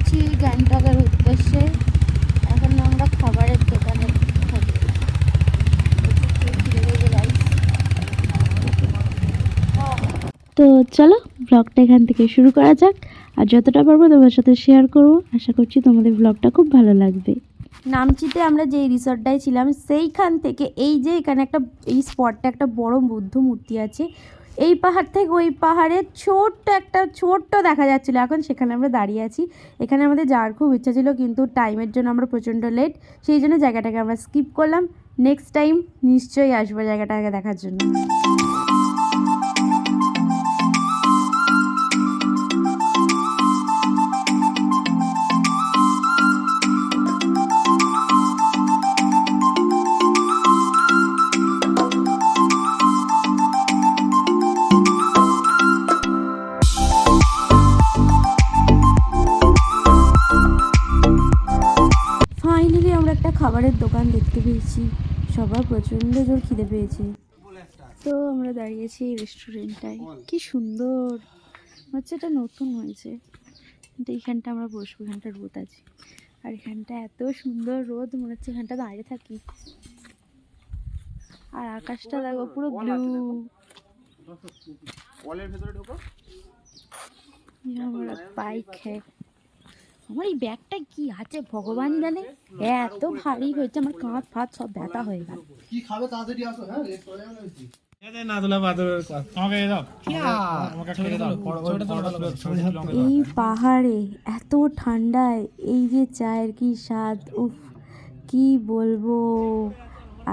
যাচ্ছি গ্যাংটকের উদ্দেশ্যে। এখন আমরা খাবারের দোকানে থাকি। তো চলো ব্লগটা এখান থেকে শুরু করা যাক, আর যতটা পারবো তোমার সাথে শেয়ার করব। আশা করছি তোমাদের ব্লগটা খুব ভালো লাগবে। নামচিতে আমরা যেই রিসর্টটায় ছিলাম সেইখান থেকে এই যে এখানে একটা এই স্পটটা একটা বড় বুদ্ধ মূর্তি আছে। এই পাহাড় থেকে ওই পাহাড়ে ছোট্ট দেখা যাচ্ছিলো। এখন সেখানে আমরা দাঁড়িয়ে আছি। এখানে আমাদের যাওয়ার খুব ইচ্ছা ছিল, কিন্তু টাইমের জন্য আমরা প্রচণ্ড লেট, সেই জন্য জায়গাটাকে আমরা স্কিপ করলাম। নেক্সট টাইম নিশ্চয়ই আসবো জায়গাটাকে দেখার জন্য। ফাইনালি আমরা একটা খাবারের দোকান দেখতে পেয়েছি। সবার প্রচণ্ড জোর খিদে পেয়েছে, তো আমরা দাঁড়িয়েছি এই রেস্টুরেন্টটায়। কি সুন্দর হচ্ছে, এটা নতুন হয়েছে, কিন্তু এইখানটা আমরা বসবো। এখানটা রোদ আছে, আর এখানটা এত সুন্দর রোদ, মনে হচ্ছে এখানটা দাঁড়িয়ে থাকি। আর আকাশটা দেখো পুরো ব্লু। हमारा বাইক है। আমার এই ব্যাগটা কি আছে ভগবান জানে, এত ভারী হয়েছে আমার কাঁধ ফাঁধ সব ব্যথা হয়ে গেল। কি খাবে তাড়াতাড়ি আসো। হ্যাঁ লেট করে যাবে নাকি? এই পাহাড়ে এত ঠান্ডায় এই যে চায়ের কি স্বাদ, উফ কি বলবো।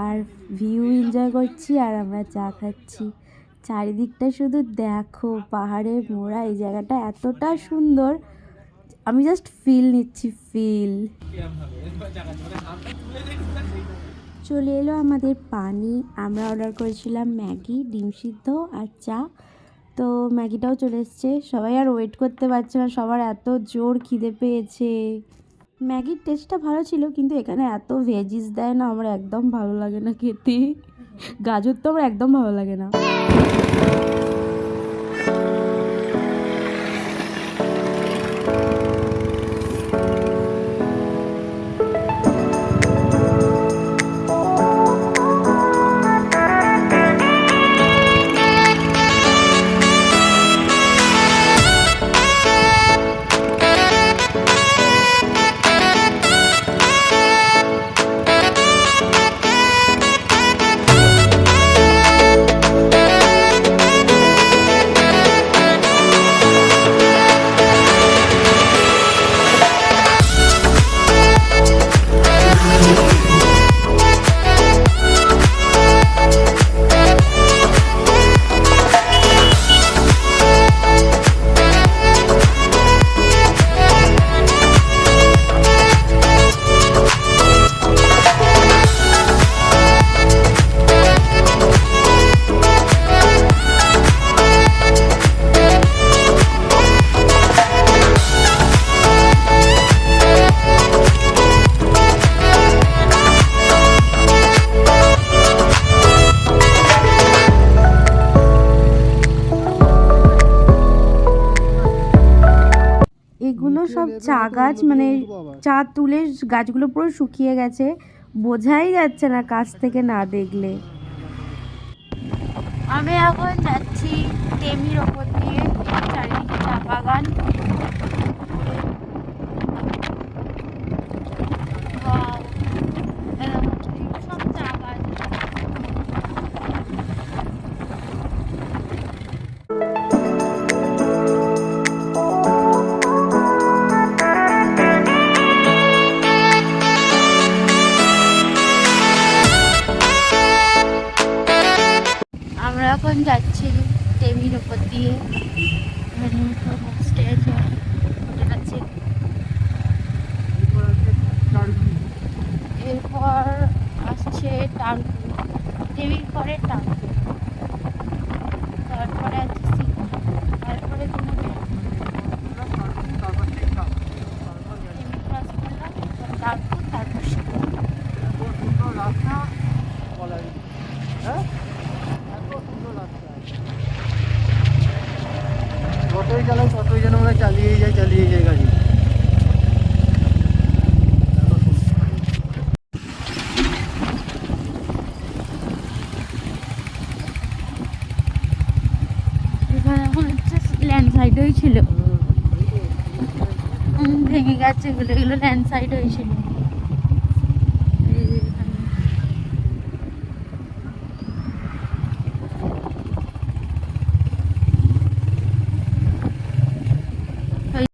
আর ভিউ এনজয় করছি আর আমরা চা খাচ্ছি। চারিদিকটা শুধু দেখো পাহাড়ে মোড়া। এই জায়গাটা এতটা সুন্দর, আমি জাস্ট ফিল নিচ্ছি, ফিল। চলে এলো আমাদের পানি। আমরা অর্ডার করেছিলাম ম্যাগি, ডিম সিদ্ধ আর চা। তো ম্যাগিটাও চলে এসছে। সবাই আর ওয়েট করতে পারছে না, সবার এত জোর খিদে পেয়েছে। ম্যাগির টেস্টটা ভালো ছিল, কিন্তু এখানে এত ভেজিস দেয় না, আমার একদম ভালো লাগে না খেতে। গাজর তো আমার একদম ভালো লাগে না। এগুলো সব চা গাছ, মানে চা তুলে গাছগুলো পুরো শুকিয়ে গেছে, বোঝাই যাচ্ছে না কাছ থেকে না দেখলে। আমি এখন যাচ্ছি টেমির ওপর দিয়ে, চারিদিকে চা বাগান। সব চা গাছ। আমরা এখন যাচ্ছি টেমির ওপর দিয়ে। হোমস্টে আছে, হোটেল আছে। এরপর আসছে টার্কু, টেমির পরে টার্কু, তারপরে আছে সিকিম, তারপরে টেমি ক্রস করলাম, টার্কু, তারপর সিকিম। যতই চালাই ততই যেন আমরা চালিয়ে যাই গাড়ি। মনে হচ্ছে ল্যান্ডস্লাইড হয়েছিল, ভেঙে গেছে এগুলো, এগুলো ল্যান্ডস্লাইড হয়েছিল।